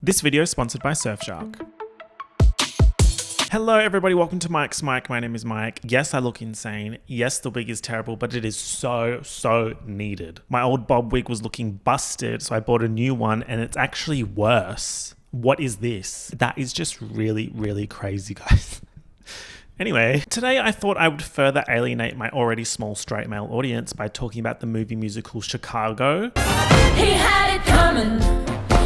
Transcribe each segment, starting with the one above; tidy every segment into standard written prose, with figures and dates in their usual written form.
This video is sponsored by Surfshark. Hello everybody, welcome to Mike's Mic. My name is Mike. Yes, I look insane. Yes, the wig is terrible, but it is so needed. My old bob wig was looking busted, so I bought a new one and it's actually worse. What is this? That is just really crazy, guys. Anyway, today I thought I would further alienate my already small straight male audience by talking about the movie musical Chicago. He had it coming.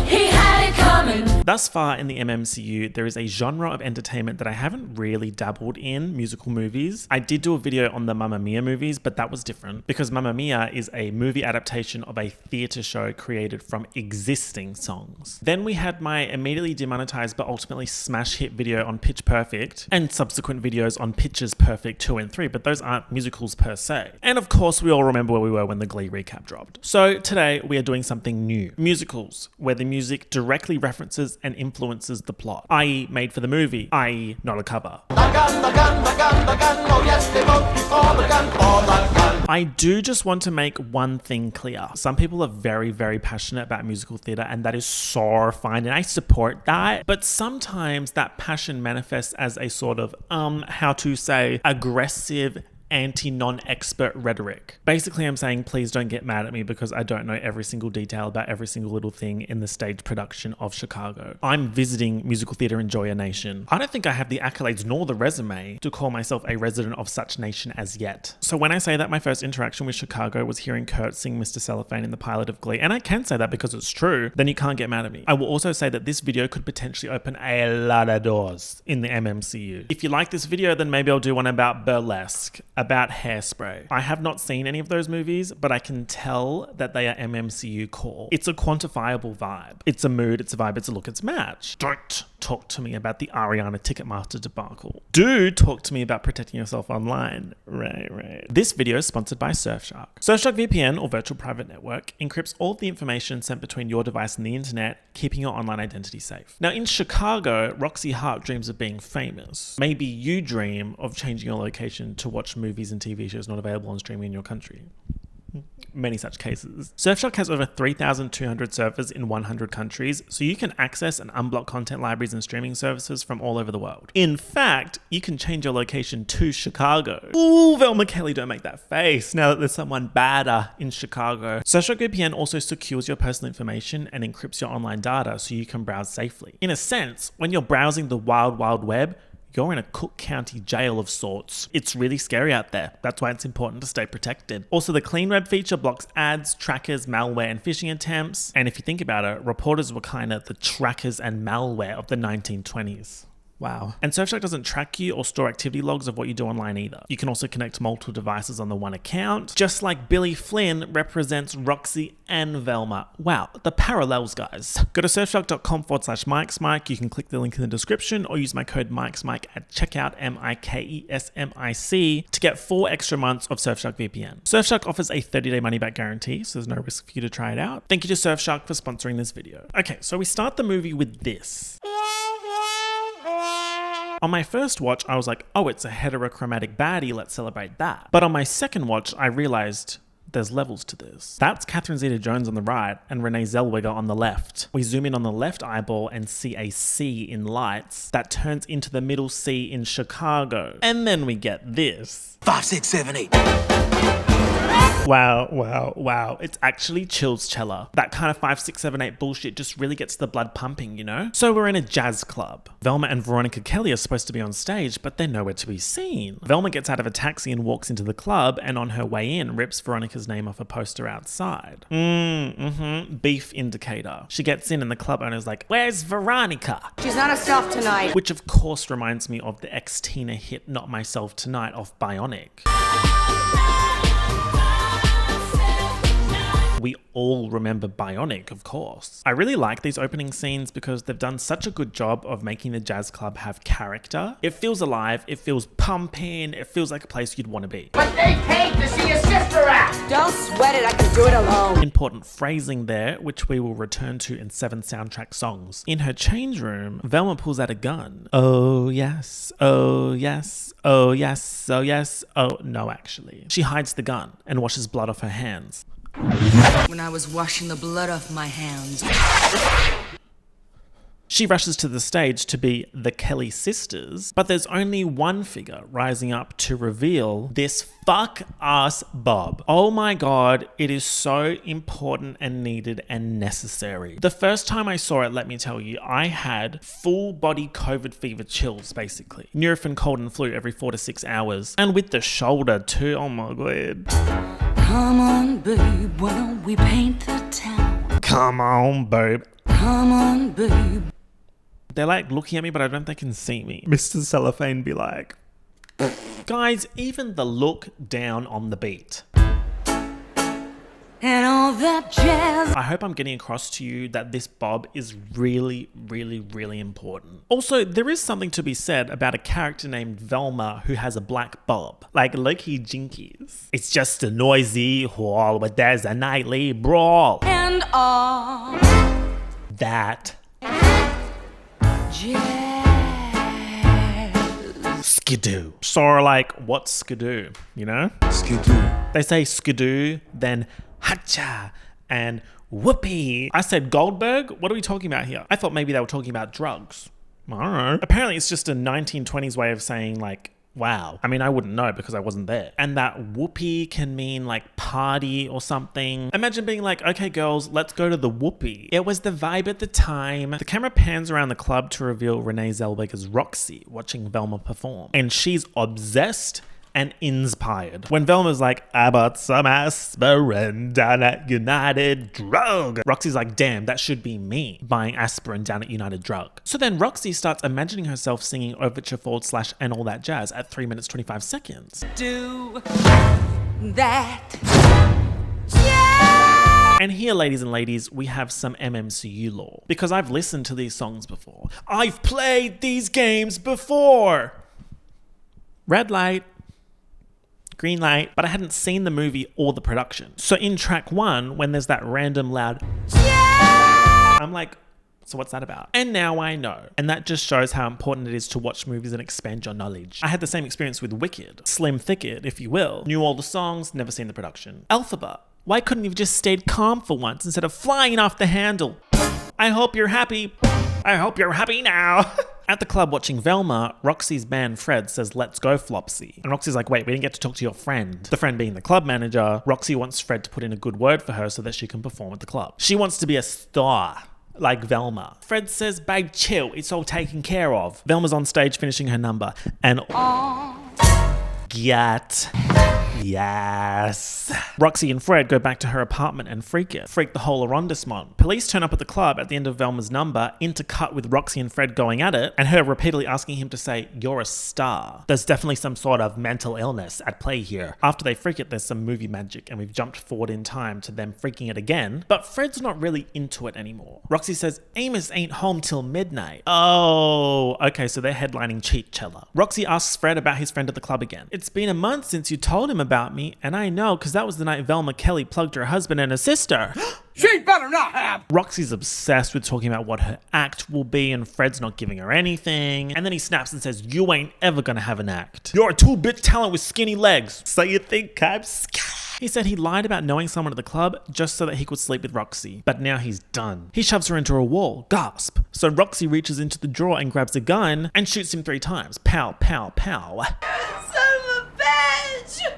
He had it coming. Thus far in the MMCU, there is a genre of entertainment that I haven't really dabbled in, musical movies. I did do a video on the Mamma Mia movies, but that was different because Mamma Mia is a movie adaptation of a theatre show created from existing songs. Then we had my immediately demonetized but ultimately smash hit video on Pitch Perfect and subsequent videos on Pitches Perfect 2 and 3, but those aren't musicals per se. And of course, we all remember where we were when the Glee recap dropped. So today we are doing something new. Musicals, where the music directly references and influences the plot, i.e. made for the movie, i.e. not a cover. I do just want to make one thing clear. Some people are very passionate about musical theatre, and that is so fine, and I support that. But sometimes that passion manifests as a sort of, aggressive anti-non-expert rhetoric. Basically, I'm saying please don't get mad at me because I don't know every single detail about every single little thing in the stage production of Chicago. I'm visiting musical theatre enjoyer nation. I don't think I have the accolades nor the resume to call myself a resident of such nation as yet. So when I say that my first interaction with Chicago was hearing Kurt sing Mr. Cellophane in the pilot of Glee, and I can say that because it's true, then you can't get mad at me. I will also say that this video could potentially open a lot of doors in the MMCU. If you like this video, then maybe I'll do one about Burlesque, about Hairspray. I have not seen any of those movies, but I can tell that they are MMCU core. It's a quantifiable vibe. It's a mood, it's a vibe, it's a look, it's a match. Don't talk to me about the Ariana Ticketmaster debacle. Do talk to me about protecting yourself online. Right. This video is sponsored by Surfshark. Surfshark VPN, or Virtual Private Network, encrypts all of the information sent between your device and the internet, keeping your online identity safe. Now in Chicago, Roxy Hart dreams of being famous. Maybe you dream of changing your location to watch movies and TV shows not available on streaming in your country. Many such cases. Surfshark has over 3,200 servers in 100 countries, so you can access and unblock content libraries and streaming services from all over the world. In fact, you can change your location to Chicago. Ooh, Velma Kelly, don't make that face now that there's someone badder in Chicago. Surfshark VPN also secures your personal information and encrypts your online data so you can browse safely. In a sense, when you're browsing the wild web, you're in a Cook County jail of sorts. It's really scary out there. That's why it's important to stay protected. Also, the Clean Web feature blocks ads, trackers, malware, and phishing attempts. And if you think about it, reporters were kind of the trackers and malware of the 1920s. Wow. And Surfshark doesn't track you or store activity logs of what you do online either. You can also connect multiple devices on the one account, just like Billy Flynn represents Roxy and Velma. Wow, the parallels, guys. Go to surfshark.com/MikesMic. You can click the link in the description or use my code MikesMic at checkout, MIKESMIC, to get 4 extra months of Surfshark VPN. Surfshark offers a 30-day money-back guarantee, so there's no risk for you to try it out. Thank you to Surfshark for sponsoring this video. Okay, so we start the movie with this. On my first watch, I was like, oh, it's a heterochromatic baddie, let's celebrate that. But on my second watch, I realized there's levels to this. That's Catherine Zeta-Jones on the right and Renee Zellweger on the left. We zoom in on the left eyeball and see a C in lights that turns into the middle C in Chicago. And then we get this. 5, 6, 7, 8. Wow. It's actually Chillscella. That kind of 5, 6, 7, 8 bullshit just really gets the blood pumping, you know? So we're in a jazz club. Velma and Veronica Kelly are supposed to be on stage, but they're nowhere to be seen. Velma gets out of a taxi and walks into the club, and on her way in, rips Veronica's name off a poster outside. Beef indicator. She gets in and the club owner's like, where's Veronica? She's not herself tonight. Which of course reminds me of the ex-Tina hit Not Myself Tonight off Bionic. We all remember Bionic, of course. I really like these opening scenes because they've done such a good job of making the jazz club have character. It feels alive, it feels pumping, it feels like a place you'd want to be. But they came to see a sister act! Don't sweat it, I can do it alone. Important phrasing there, which we will return to in 7 soundtrack songs. In her change room, Velma pulls out a gun. Oh yes, oh yes, oh yes, oh yes, oh no actually. She hides the gun and washes blood off her hands. When I was washing the blood off my hands. She rushes to the stage to be the Kelly sisters, but there's only one figure rising up to reveal this fuck-ass Bob. Oh my god, it is so important and needed and necessary. The first time I saw it, let me tell you, I had full body COVID fever chills, basically. Nurofen cold and flu every 4 to 6 hours. And with the shoulder too, oh my god. Come on, babe, why don't we paint the town? Come on, babe. Come on, babe. They're like looking at me, but I don't think they can see me. Mr. Cellophane be like... Guys, even the look down on the beat. And all that jazz. I hope I'm getting across to you that this bob is really, really, really important. Also, there is something to be said about a character named Velma who has a black bob. Like Loki Jinkies. It's just a noisy hall where there's a nightly brawl. And all That jazz. skidoo. So like, what's skidoo, you know? Skidoo. They say skidoo, then hacha, and whoopee. I said Goldberg? What are we talking about here? I thought maybe they were talking about drugs. I don't know. Apparently it's just a 1920s way of saying like, wow. I mean, I wouldn't know because I wasn't there. And that whoopee can mean like party or something. Imagine being like, okay girls, let's go to the whoopee. It was the vibe at the time. The camera pans around the club to reveal Renee Zellweger's Roxy watching Velma perform. And she's obsessed and inspired. When Velma's like, I bought some aspirin down at United Drug. Roxy's like, damn, that should be me buying aspirin down at United Drug. So then Roxy starts imagining herself singing Overture / and all that jazz at 3 minutes 25 seconds. Do that jazz. And here, ladies and ladies, we have some MMCU lore. Because I've listened to these songs before. I've played these games before. Red light. Green light, but I hadn't seen the movie or the production. So in track 1, when there's that random loud, I'm like, so what's that about? And now I know. And that just shows how important it is to watch movies and expand your knowledge. I had the same experience with Wicked. Slim Thicket, if you will. Knew all the songs, never seen the production. Alphaba. Why couldn't you have just stayed calm for once instead of flying off the handle? I hope you're happy. I hope you're happy now. At the club watching Velma, Roxy's man Fred says, let's go Flopsy. And Roxy's like, wait, we didn't get to talk to your friend. The friend being the club manager. Roxy wants Fred to put in a good word for her so that she can perform at the club. She wants to be a star, like Velma. Fred says, babe, chill, it's all taken care of. Velma's on stage finishing her number and... Get. Yes. Roxy and Fred go back to her apartment and freak it. Freak the whole arrondissement. Police turn up at the club at the end of Velma's number, intercut with Roxy and Fred going at it, and her repeatedly asking him to say, you're a star. There's definitely some sort of mental illness at play here. After they freak it, there's some movie magic, and we've jumped forward in time to them freaking it again, but Fred's not really into it anymore. Roxy says, Amos ain't home till midnight. Oh, okay, so they're headlining Cheatchella. Roxy asks Fred about his friend at the club again. It's been a month since you told him about me, and I know because that was the night Velma Kelly plugged her husband and her sister. She better not have. Roxy's obsessed with talking about what her act will be, and Fred's not giving her anything. And then he snaps and says, you ain't ever gonna have an act. You're a 2-bit talent with skinny legs. So you think I'm scared? He said he lied about knowing someone at the club just so that he could sleep with Roxy. But now he's done. He shoves her into a wall. Gasp. So Roxy reaches into the drawer and grabs a gun and shoots him 3 times. Pow, pow, pow.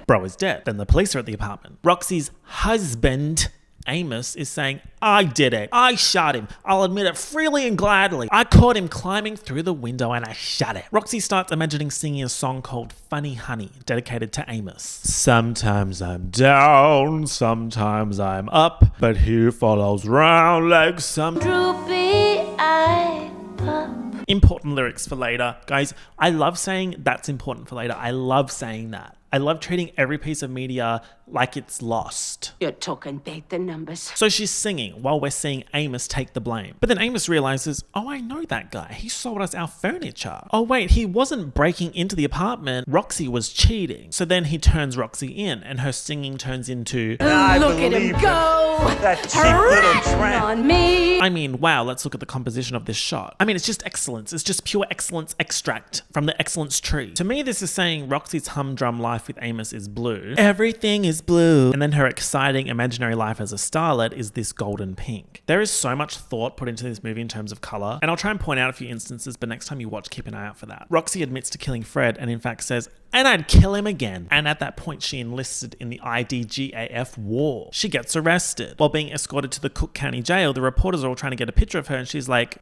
Bro is dead. Then the police are at the apartment. Roxy's husband, Amos, is saying, I did it. I shot him. I'll admit it freely and gladly. I caught him climbing through the window and I shot it. Roxy starts imagining singing a song called Funny Honey, dedicated to Amos. Sometimes I'm down, sometimes I'm up, but he follows round like some Droopy-eyed pup. Important lyrics for later. Guys, I love saying that's important for later. I love saying that. I love treating every piece of media like it's lost. You're talking big the numbers. So she's singing while we're seeing Amos take the blame. But then Amos realizes, oh, I know that guy. He sold us our furniture. Oh wait, he wasn't breaking into the apartment. Roxy was cheating. So then he turns Roxy in and her singing turns into, Look at him go! That cheap little tramp. On me! I mean, wow, let's look at the composition of this shot. I mean, it's just excellence. It's just pure excellence extract from the excellence tree. To me, this is saying Roxy's humdrum life with Amos is blue. Everything is is blue. And then her exciting imaginary life as a starlet is this golden pink. There is so much thought put into this movie in terms of color, and I'll try and point out a few instances, but next time you watch, keep an eye out for that. Roxy admits to killing Fred and in fact says, and I'd kill him again. And at that point, she enlisted in the IDGAF war. She gets arrested. While being escorted to the Cook County jail, the reporters are all trying to get a picture of her and she's like,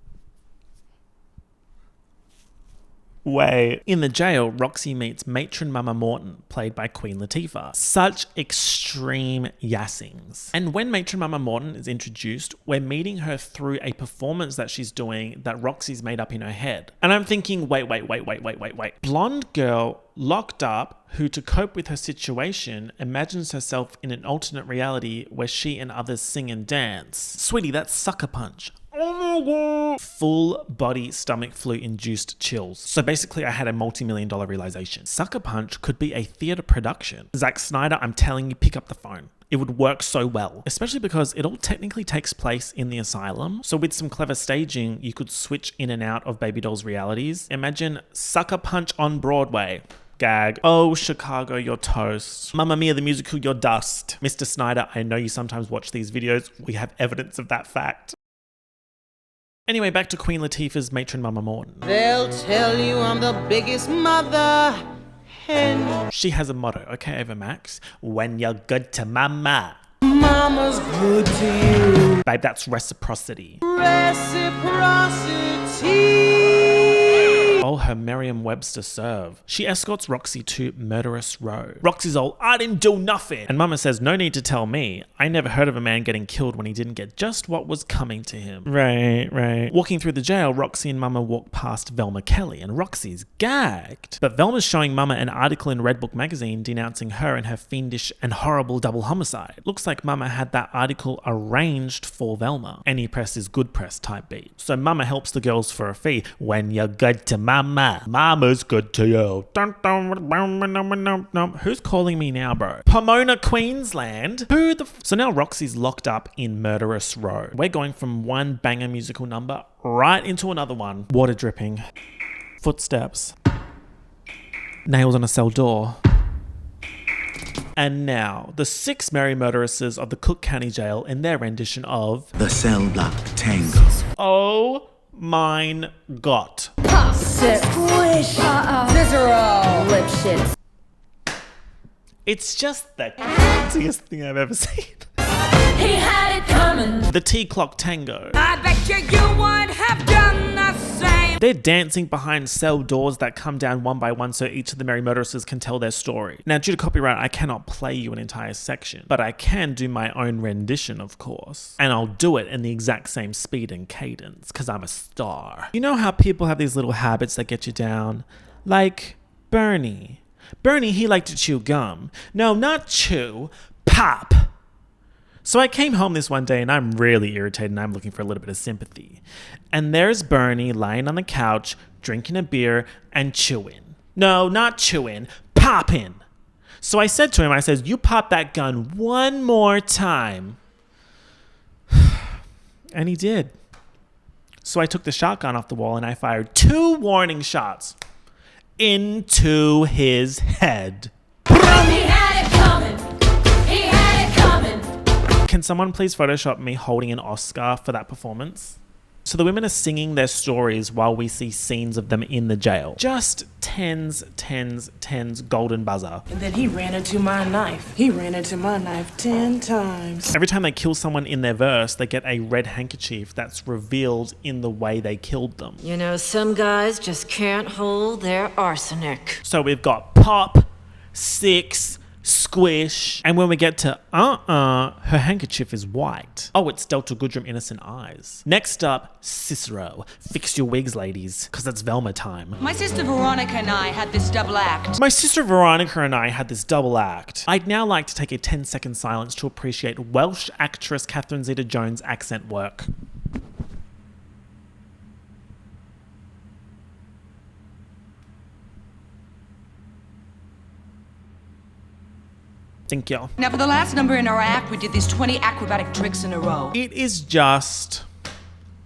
wait. In the jail, Roxy meets matron Mama Morton, played by Queen Latifah. Such extreme yassings. And when matron Mama Morton is introduced, we're meeting her through a performance that she's doing that Roxy's made up in her head. And I'm thinking, wait. Blonde girl locked up who, to cope with her situation, imagines herself in an alternate reality where she and others sing and dance. Sweetie, that's Sucker Punch. Full body stomach flu induced chills. So basically I had a multi-million-dollar realization. Sucker Punch could be a theater production. Zack Snyder, I'm telling you, pick up the phone. It would work so well, especially because it all technically takes place in the asylum. So with some clever staging, you could switch in and out of Baby Doll's realities. Imagine Sucker Punch on Broadway. Gag. Oh, Chicago, you're toast. Mamma Mia, the musical, you're dust. Mr. Snyder, I know you sometimes watch these videos. We have evidence of that fact. Anyway, back to Queen Latifah's matron Mama Morton. They'll tell you I'm the biggest mother hen. She has a motto, okay, Ava Max? When you're good to mama, Mama's good to you. babe, that's reciprocity. Reciprocity. Oh, her Merriam-Webster serve. She escorts Roxy to Murderous Row. Roxy's all, I didn't do nothing. And Mama says, no need to tell me. I never heard of a man getting killed when he didn't get just what was coming to him. Right. Walking through the jail, Roxy and Mama walk past Velma Kelly, and Roxy's gagged. But Velma's showing Mama an article in Red Book magazine denouncing her and her fiendish and horrible double homicide. Looks like Mama had that article arranged for Velma. Any press is good press type beat. So Mama helps the girls for a fee. When you're good to Mama, Mama's good to you. Who's calling me now, bro? Pomona, Queensland? So now Roxy's locked up in Murderous Row. We're going from one banger musical number right into another one. Water dripping. Footsteps. Nails on a cell door. And now, the 6 merry murderesses of the Cook County Jail in their rendition of The Cellblock Tango. Oh Mine God. Pop, squish, visceral, lip shit. It's just the craziest thing I've ever seen. He had it coming. The T-Clock Tango. I bet you would have done the same. They're dancing behind cell doors that come down one by one so each of the merry murderesses can tell their story. Now, due to copyright, I cannot play you an entire section, but I can do my own rendition, of course. And I'll do it in the exact same speed and cadence, because I'm a star. You know how people have these little habits that get you down? Like Bernie. Bernie, he liked to chew gum. No, not chew, pop. So I came home this one day and I'm really irritated and I'm looking for a little bit of sympathy. And there's Bernie lying on the couch, drinking a beer and chewing. No, not chewing, popping. So I said to him, I said, you pop that gun one more time. And he did. So I took the shotgun off the wall and I fired 2 warning shots into his head. He had it coming. He had it coming. Can someone please Photoshop me holding an Oscar for that performance? So the women are singing their stories while we see scenes of them in the jail. Just tens, golden buzzer. And then he ran into my knife. He ran into my knife 10 times. Every time they kill someone in their verse, they get a red handkerchief that's revealed in the way they killed them. You know, some guys just can't hold their arsenic. So we've got pop, 6, squish, and when we get to her handkerchief is white. Oh, it's Delta Goodrem Innocent Eyes. Next up, Cicero. Fix your wigs, ladies, because it's Velma time. My sister Veronica and I had this double act. I'd now like to take a 10-second silence to appreciate Welsh actress Catherine Zeta-Jones' accent work. Thank you. Now for the last number in our act, we did these 20 acrobatic tricks in a row. It is just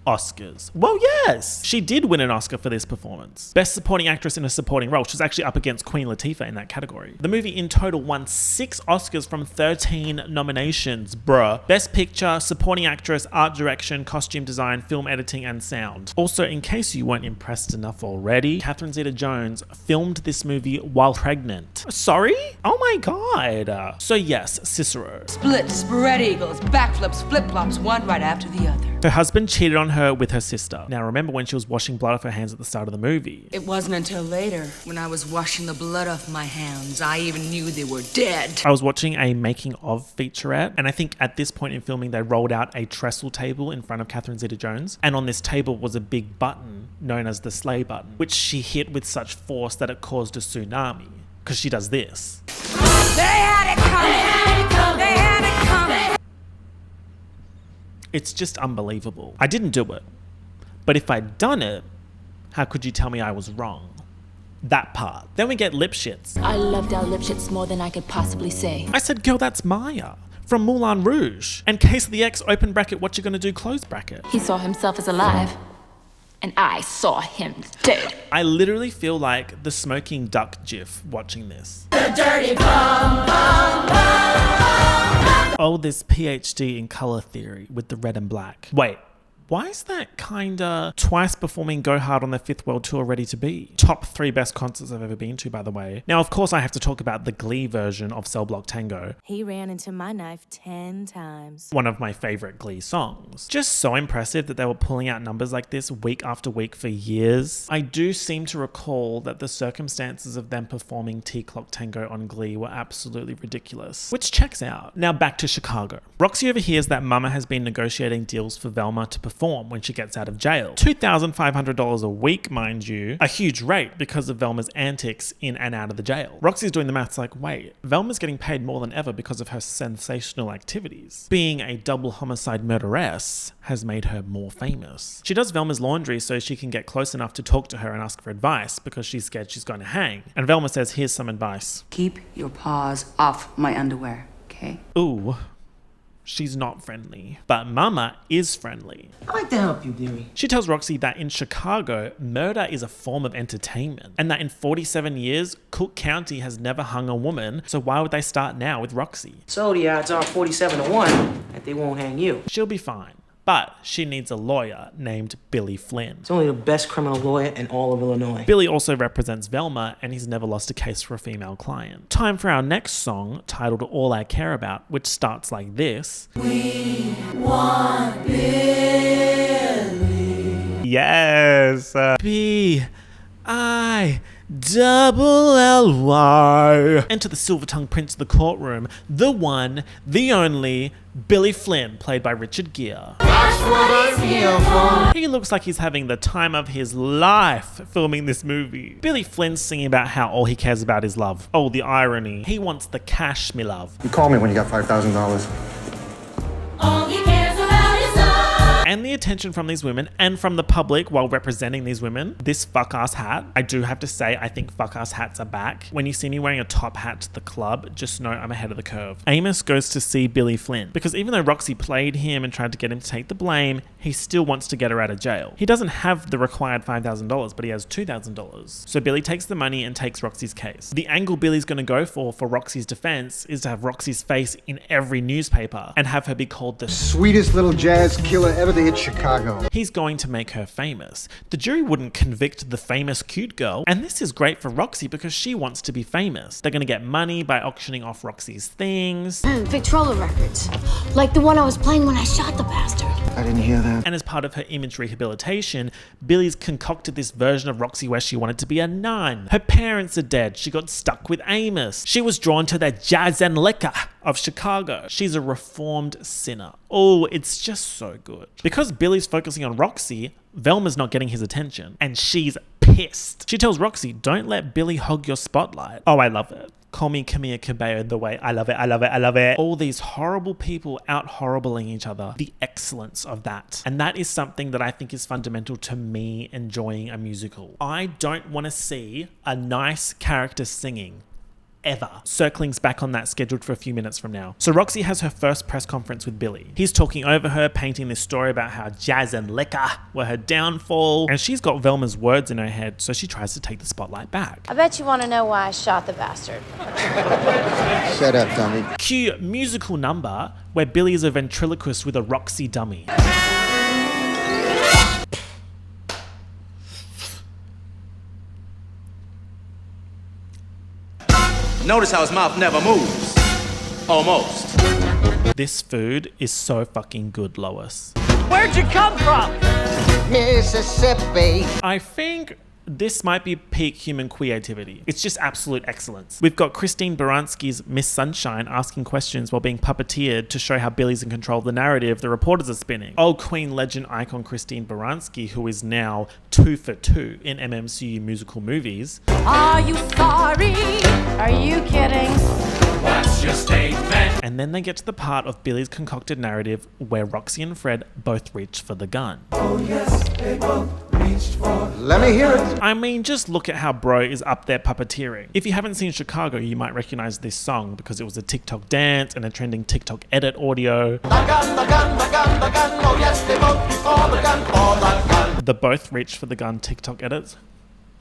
Oscars. Well, yes, she did win an Oscar for this performance. Best Supporting Actress in a Supporting Role. She was actually up against Queen Latifah in that category. The movie in total won 6 Oscars from 13 nominations, bruh. Best Picture, Supporting Actress, Art Direction, Costume Design, Film Editing, and Sound. Also, in case you weren't impressed enough already, Catherine Zeta-Jones filmed this movie while pregnant. Sorry? Oh my god. So yes, Cicero. Splits, spread eagles, backflips, flip-flops, one right after the other. Her husband cheated on her with her sister. Now remember when she was washing blood off her hands at the start of the movie. It wasn't until later, when I was washing the blood off my hands, I even knew they were dead. I was watching a making of featurette, and I think at this point in filming they rolled out a trestle table in front of Catherine Zeta-Jones, and on this table was a big button known as the sleigh button, which she hit with such force that it caused a tsunami, because she does this. They had it coming. They had it coming. It's just unbelievable. I didn't do it, but if I'd done it, how could you tell me I was wrong? That part. Then we get lip shits. I loved our lip shits more than I could possibly say. I said, girl, that's Maya from Moulin Rouge. And Case of the X, open bracket, what you gonna do, close bracket. He saw himself as alive, and I saw him dead. I literally feel like the smoking duck gif watching this. Oh, this PhD in color theory with the red and black. Wait, why is that kinda twice performing Go Hard on their 5th World Tour ready to be? Top 3 best concerts I've ever been to, by the way. Now, of course, I have to talk about the Glee version of Cellblock Tango. He ran into my knife 10 times. One of my favorite Glee songs. Just so impressive that they were pulling out numbers like this week after week for years. I do seem to recall that the circumstances of them performing T-Clock Tango on Glee were absolutely ridiculous, which checks out. Now back to Chicago. Roxy overhears that Mama has been negotiating deals for Velma to perform when she gets out of jail. $2,500 a week, mind you. A huge rate because of Velma's antics in and out of the jail. Roxy's doing the maths like, wait, Velma's getting paid more than ever because of her sensational activities. Being a double homicide murderess has made her more famous. She does Velma's laundry so she can get close enough to talk to her and ask for advice because she's scared she's going to hang. And Velma says, here's some advice. Keep your paws off my underwear, okay? Ooh. She's not friendly, but Mama is friendly. I'd like to help you, dearie. She tells Roxy that in Chicago, murder is a form of entertainment, and that in 47 years, Cook County has never hung a woman, so why would they start now with Roxy? So the odds are 47-1 that they won't hang you. She'll be fine, but she needs a lawyer named Billy Flynn. It's only the best criminal lawyer in all of Illinois. Billy also represents Velma, and he's never lost a case for a female client. Time for our next song, titled All I Care About, which starts like this. We want Billy. Yes. B-I-double-L-Y. Enter the silver-tongued prince of the courtroom, the one, the only, Billy Flynn, played by Richard Gere. That's what I'm here for. He looks like he's having the time of his life filming this movie. Billy Flynn's singing about how all he cares about is love. Oh, the irony. He wants the cash, me love. You call me when you got $5,000. All he cares about is love. And the attention from these women and from the public while representing these women. This fuck-ass hat. I do have to say, I think fuck-ass hats are back. When you see me wearing a top hat to the club, just know I'm ahead of the curve. Amos goes to see Billy Flynn because even though Roxy played him and tried to get him to take the blame, he still wants to get her out of jail. He doesn't have the required $5,000, but he has $2,000. So Billy takes the money and takes Roxy's case. The angle Billy's going to go for Roxy's defense is to have Roxy's face in every newspaper and have her be called the Sweetest little jazz killer ever to hit Chicago. He's going to make her famous. The jury wouldn't convict the famous cute girl, and this is great for Roxy because she wants to be famous. They're going to get money by auctioning off Roxy's things. Victrola records. Like the one I was playing when I shot the bastard. I didn't hear that. And as part of her image rehabilitation, Billy's concocted this version of Roxy where she wanted to be a nun. Her parents are dead. She got stuck with Amos. She was drawn to the jazz and liquor of Chicago. She's a reformed sinner. Oh, it's just so good. Because Billy's focusing on Roxy, Velma's not getting his attention, and she's pissed. She tells Roxy, don't let Billy hog your spotlight. Oh, I love it. Call me Camilla Cabello the way. I love it, I love it, I love it. All these horrible people out horribling each other. The excellence of that. And that is something that I think is fundamental to me enjoying a musical. I don't want to see a nice character singing ever. Circling's back on that scheduled for a few minutes from now. So Roxy has her first press conference with Billy. He's talking over her, painting this story about how jazz and liquor were her downfall, and she's got Velma's words in her head, so she tries to take the spotlight back. I bet you want to know why I shot the bastard. Shut up, dummy. Cue musical number where Billy is a ventriloquist with a Roxy dummy. Notice how his mouth never moves. Almost. This food is so fucking good, Lois. Where'd you come from? Mississippi. I think this might be peak human creativity. It's just absolute excellence. We've got Christine Baranski's Miss Sunshine asking questions while being puppeteered to show how Billy's in control of the narrative the reporters are spinning. Old Queen legend icon Christine Baranski, who is now 2 for 2 in MMCU musical movies. Are you sorry? Are you kidding? What's your statement? And then they get to the part of Billy's concocted narrative where Roxy and Fred both reach for the gun. Oh yes, they both reached for. Let me hear it. I mean, just look at how Bro is up there puppeteering. If you haven't seen Chicago, you might recognize this song because it was a TikTok dance and a trending TikTok edit audio. The gun, the gun, the gun, the gun. Oh yes, they both reached for the gun, for the gun. The both reach for the gun TikTok edits.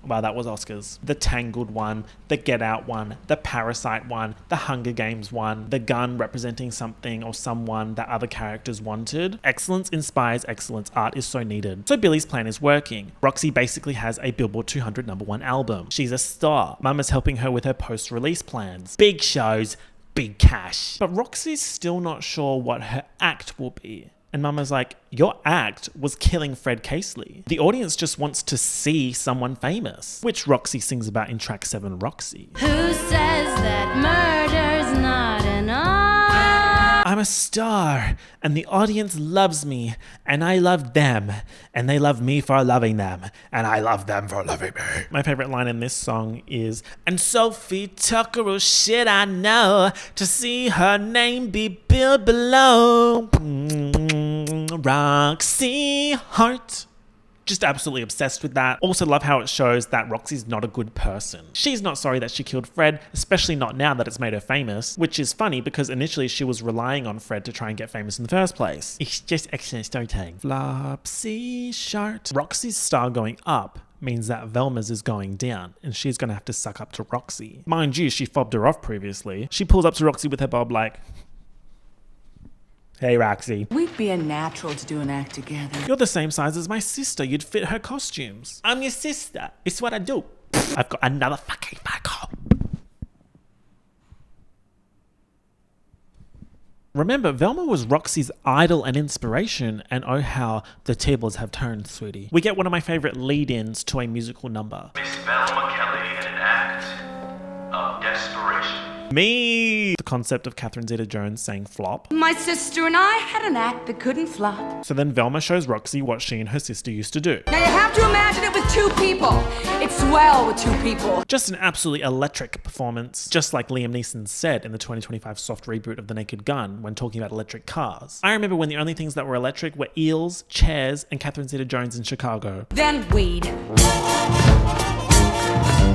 Wow, that was Oscars. The Tangled one, the Get Out one, the Parasite one, the Hunger Games one, the gun representing something or someone that other characters wanted. Excellence inspires excellence. Art is so needed. So Billy's plan is working. Roxy basically has a Billboard 200 #1 album. She's a star. Mama's helping her with her post-release plans. Big shows, big cash. But Roxy's still not sure what her act will be. And Mama's like, your act was killing Fred Casely. The audience just wants to see someone famous, which Roxy sings about in track 7, Roxy. Who says that murder's not enough? I'm a star, and the audience loves me, and I love them, and they love me for loving them, and I love them for loving me. My favorite line in this song is, and Sophie Tucker will shit I know, to see her name be billed below. Roxy Heart. Just absolutely obsessed with that. Also love how it shows that Roxy's not a good person. She's not sorry that she killed Fred, especially not now that it's made her famous, which is funny because initially she was relying on Fred to try and get famous in the first place. It's just excellent storytelling. Flopsy Shart. Roxy's star going up means that Velma's is going down, and she's gonna have to suck up to Roxy. Mind you, she fobbed her off previously. She pulls up to Roxy with her bob like, hey, Roxy. We'd be a natural to do an act together. You're the same size as my sister. You'd fit her costumes. I'm your sister. It's what I do. I've got another fucking Michael. Remember, Velma was Roxy's idol and inspiration, and oh how the tables have turned, sweetie. We get one of my favorite lead-ins to a musical number. Miss Velma Kelly in an act of desperation. Me! The concept of Catherine Zeta-Jones saying flop. My sister and I had an act that couldn't flop. So then Velma shows Roxy what she and her sister used to do. Now you have to imagine it with 2 people. It's swell with 2 people. Just an absolutely electric performance, just like Liam Neeson said in the 2025 soft reboot of The Naked Gun when talking about electric cars. I remember when the only things that were electric were eels, chairs, and Catherine Zeta-Jones in Chicago. Then weed.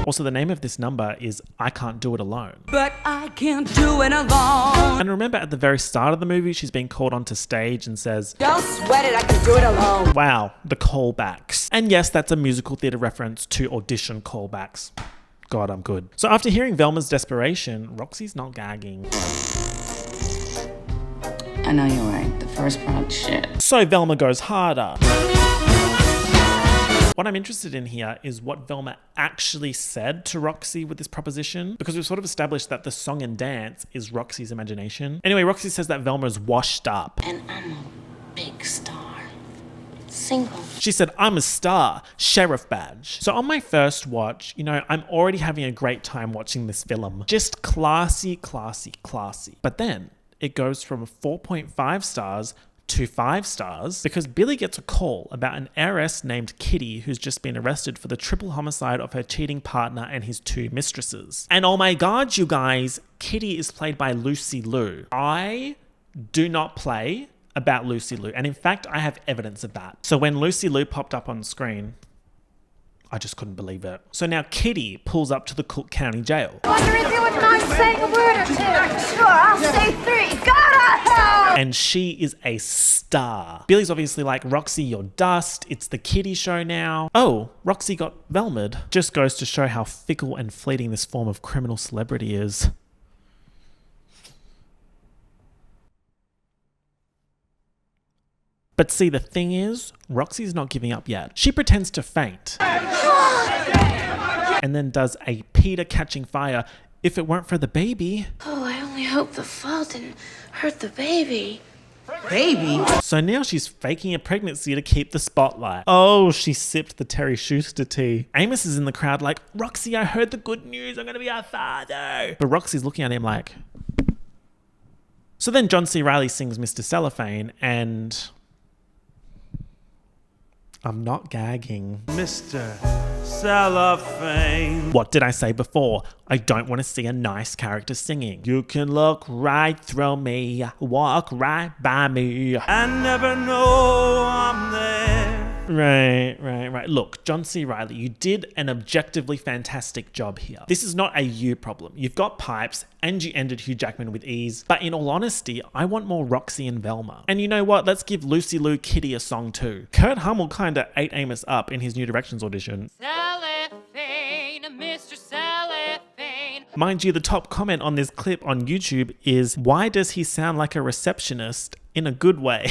Also, the name of this number is I Can't Do It Alone. But I can't do it alone. And remember at the very start of the movie, she's being called onto stage and says, Don't sweat it, I can do it alone. wow, the callbacks. And yes, that's a musical theatre reference to audition callbacks. God, I'm good. So after hearing Velma's desperation, Roxy's not gagging. I know you're right. The first part, shit. So Velma goes harder. What I'm interested in here is what Velma actually said to Roxy with this proposition, because we've sort of established that the song and dance is Roxy's imagination. Anyway, Roxy says that Velma's washed up. And I'm a big star. Single. She said, I'm a star, sheriff badge. So on my first watch, you know, I'm already having a great time watching this film. Just classy, classy, classy. But then it goes from 4.5 stars to 5 stars because Billy gets a call about an heiress named Kitty who's just been arrested for the triple homicide of her cheating partner and his 2 mistresses. And oh my God, you guys, Kitty is played by Lucy Liu. I do not play about Lucy Liu, and in fact, I have evidence of that. So when Lucy Liu popped up on screen, I just couldn't believe it. So now Kitty pulls up to the Cook County Jail. Wonder if you wouldn't mind saying a word or two. Sure, I'll say 3. Gagathon! And she is a star. Billy's obviously like, Roxy, you're dust. It's the Kitty show now. Oh, Roxy got Velma'd. Just goes to show how fickle and fleeting this form of criminal celebrity is. But see, the thing is, Roxy's not giving up yet. She pretends to faint. And then does a Peter catching fire. If it weren't for the baby. Oh, I only hope the fall didn't hurt the baby. Baby? So now she's faking a pregnancy to keep the spotlight. Oh, she sipped the Terry Schuster tea. Amos is in the crowd like, Roxy, I heard the good news. I'm going to be our father. But Roxy's looking at him like... So then John C. Reilly sings Mr. Cellophane and... I'm not gagging. Mr. Cellophane. What did I say before? I don't want to see a nice character singing. You can look right through me, walk right by me. I never know I'm there. Right. Look, John C. Reilly, you did an objectively fantastic job here. This is not a you problem. You've got pipes and you ended Hugh Jackman with ease. But in all honesty, I want more Roxy and Velma. And you know what? Let's give Lucy Lou Kitty a song too. Kurt Hummel kinda ate Amos up in his New Directions audition. Cellophane, Mr. Cellophane. Mind you, the top comment on this clip on YouTube is, why does he sound like a receptionist in a good way?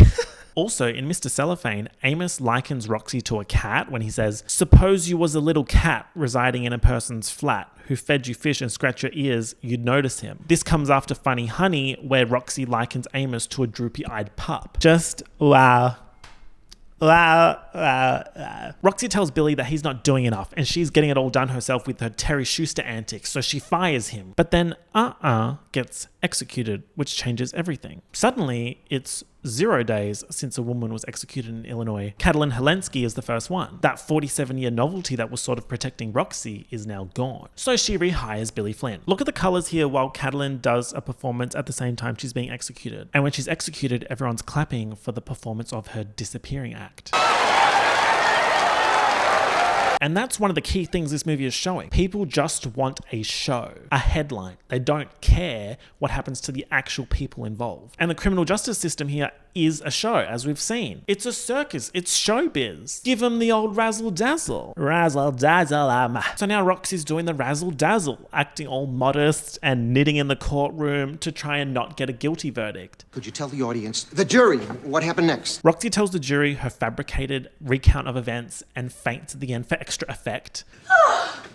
Also, in Mr. Cellophane, Amos likens Roxy to a cat when he says, suppose you was a little cat residing in a person's flat who fed you fish and scratched your ears, you'd notice him. This comes after Funny Honey, where Roxy likens Amos to a droopy-eyed pup. Just, wow. Roxy tells Billy that he's not doing enough and she's getting it all done herself with her Terry Schuster antics, so she fires him. But then gets executed, which changes everything. Suddenly, it's 0 days since a woman was executed in Illinois. Catalin Helensky is the first one. That 47-year novelty that was sort of protecting Roxy is now gone. So she rehires Billy Flynn. Look at the colors here while Catalin does a performance at the same time she's being executed. And when she's executed, everyone's clapping for the performance of her disappearing act. And that's one of the key things this movie is showing. People just want a show, a headline. They don't care what happens to the actual people involved. And the criminal justice system here is a show, as we've seen. It's a circus. It's showbiz. Give them the old razzle dazzle. Razzle dazzle. So now Roxy's doing the razzle dazzle, acting all modest and knitting in the courtroom to try and not get a guilty verdict. Could you tell the audience, the jury, what happened next? Roxy tells the jury her fabricated recount of events and faints at the end for extra effect.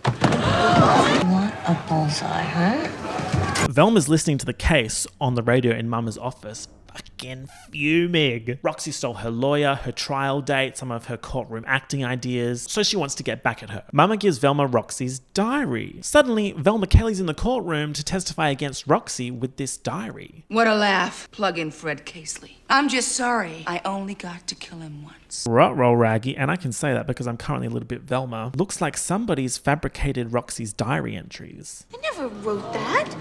What a bullseye, huh? Velma's listening to the case on the radio in Mama's office, fucking fuming. Roxy stole her lawyer, her trial date, some of her courtroom acting ideas, so she wants to get back at her. Mama gives Velma Roxy's diary. Suddenly, Velma Kelly's in the courtroom to testify against Roxy with this diary. What a laugh. Plug in Fred Casely. I'm just sorry I only got to kill him once. Ruh-roh, Raggy, and I can say that because I'm currently a little bit Velma. Looks like somebody's fabricated Roxy's diary entries. I never wrote that.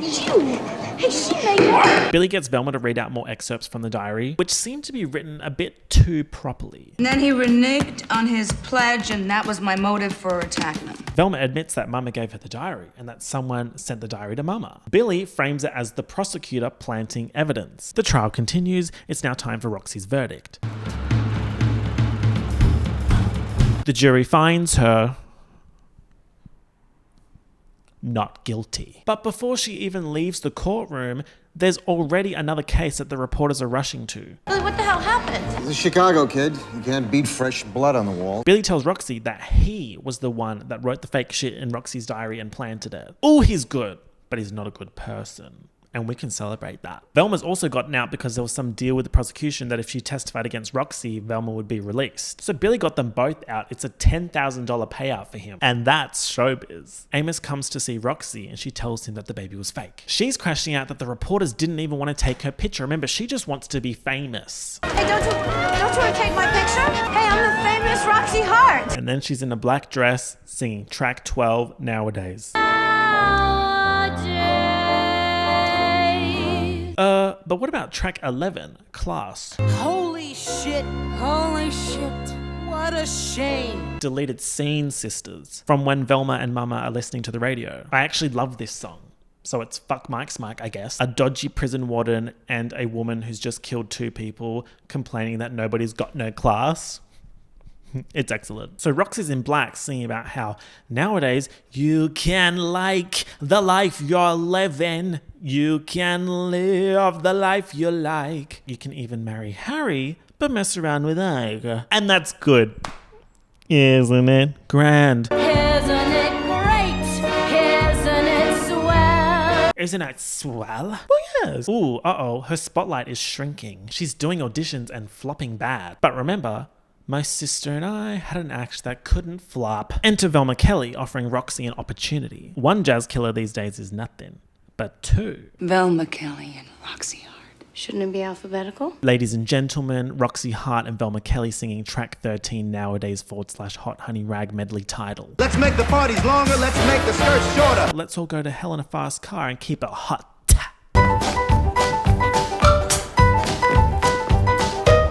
She made it. Billy gets Velma to read out more excerpts from the diary, which seem to be written a bit too properly. And then he reneged on his pledge, and that was my motive for attacking him. Velma admits that Mama gave her the diary and that someone sent the diary to Mama. Billy frames it as the prosecutor planting evidence. The trial continues. It's now time for Roxy's verdict. The jury finds her not guilty. But before she even leaves the courtroom, there's already another case that the reporters are rushing to. Billy, what the hell happened? He's a Chicago kid. You can't beat fresh blood on the wall. Billy tells Roxy that he was the one that wrote the fake shit in Roxy's diary and planted it. Oh, he's good, but he's not a good person. And we can celebrate that. Velma's also gotten out because there was some deal with the prosecution that if she testified against Roxy, Velma would be released. So Billy got them both out. It's a $10,000 payout for him. And that's showbiz. Amos comes to see Roxy and she tells him that the baby was fake. She's crashing out that the reporters didn't even want to take her picture. Remember, she just wants to be famous. Hey, don't you want to take my picture? Hey, I'm the famous Roxy Hart. And then she's in a black dress singing track 12 nowadays. But what about track 11, Class? Holy shit. Holy shit. What a shame. Deleted scene sisters from when Velma and Mama are listening to the radio. I actually love this song. So it's Fuck Mike's Mike, I guess. A dodgy prison warden and a woman who's just killed 2 people complaining that nobody's got no class. It's excellent. So Roxy's in black singing about how nowadays you can like the life you're living. You can live the life you like. You can even marry Harry, but mess around with Ike. And that's good. Isn't it grand? Isn't it great? Isn't it swell? Isn't it swell? Well, yes. Ooh, uh-oh. Her spotlight is shrinking. She's doing auditions and flopping bad. But remember, my sister and I had an act that couldn't flop. Enter Velma Kelly offering Roxy an opportunity. 1 jazz killer these days is nothing, but 2. Velma Kelly and Roxy Hart. Shouldn't it be alphabetical? Ladies and gentlemen, Roxy Hart and Velma Kelly singing track 13 nowadays / Hot Honey Rag medley title. Let's make the parties longer, let's make the skirts shorter. Let's all go to hell in a fast car and keep it hot.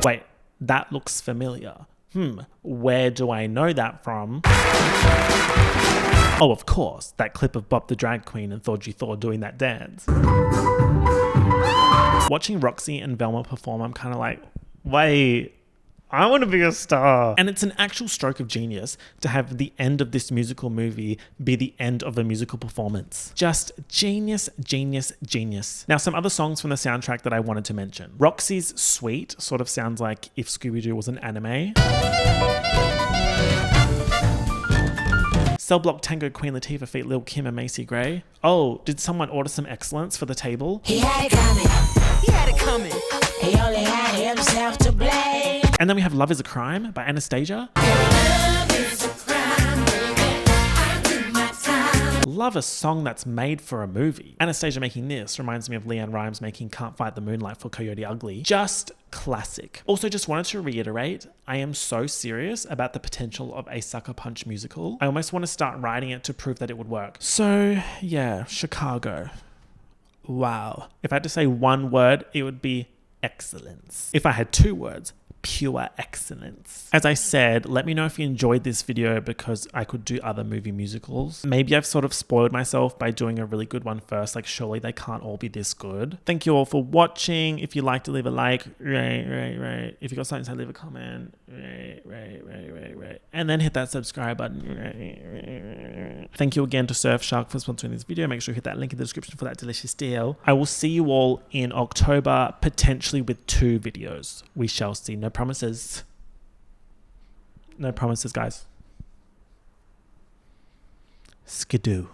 Wait, that looks familiar. Where do I know that from? Oh, of course, that clip of Bob the Drag Queen and Thorgy Thor doing that dance. Watching Roxy and Velma perform, I'm kind of like, wait, I want to be a star. And it's an actual stroke of genius to have the end of this musical movie be the end of a musical performance. Just genius, genius, genius. Now, some other songs from the soundtrack that I wanted to mention. Roxy's Sweet sort of sounds like if Scooby-Doo was an anime. Cellblock, Tango, Queen Latifah feat. Lil' Kim and Macy Gray. Oh, did someone order some excellence for the table? He had it coming. He had it coming. He only had himself to blame. And then we have Love is a Crime by Anastasia. Love a song that's made for a movie. Anastasia making this reminds me of Leanne Rimes making Can't Fight the Moonlight for Coyote Ugly. Just classic. Also, just wanted to reiterate, I am so serious about the potential of a Sucker Punch musical. I almost want to start writing it to prove that it would work. So yeah, Chicago. Wow. If I had to say 1 word, it would be excellence. If I had 2 words, pure excellence. As I said, let me know if you enjoyed this video because I could do other movie musicals. Maybe I've sort of spoiled myself by doing a really good one first, like surely they can't all be this good. Thank you all for watching. If you liked it, leave a like, right. If you got something to say, leave a comment, right. And then hit that subscribe button, Thank you again to Surfshark for sponsoring this video. Make sure you hit that link in the description for that delicious deal. I will see you all in October, potentially with 2 videos. We shall see. No promises. No promises, guys. Skidoo.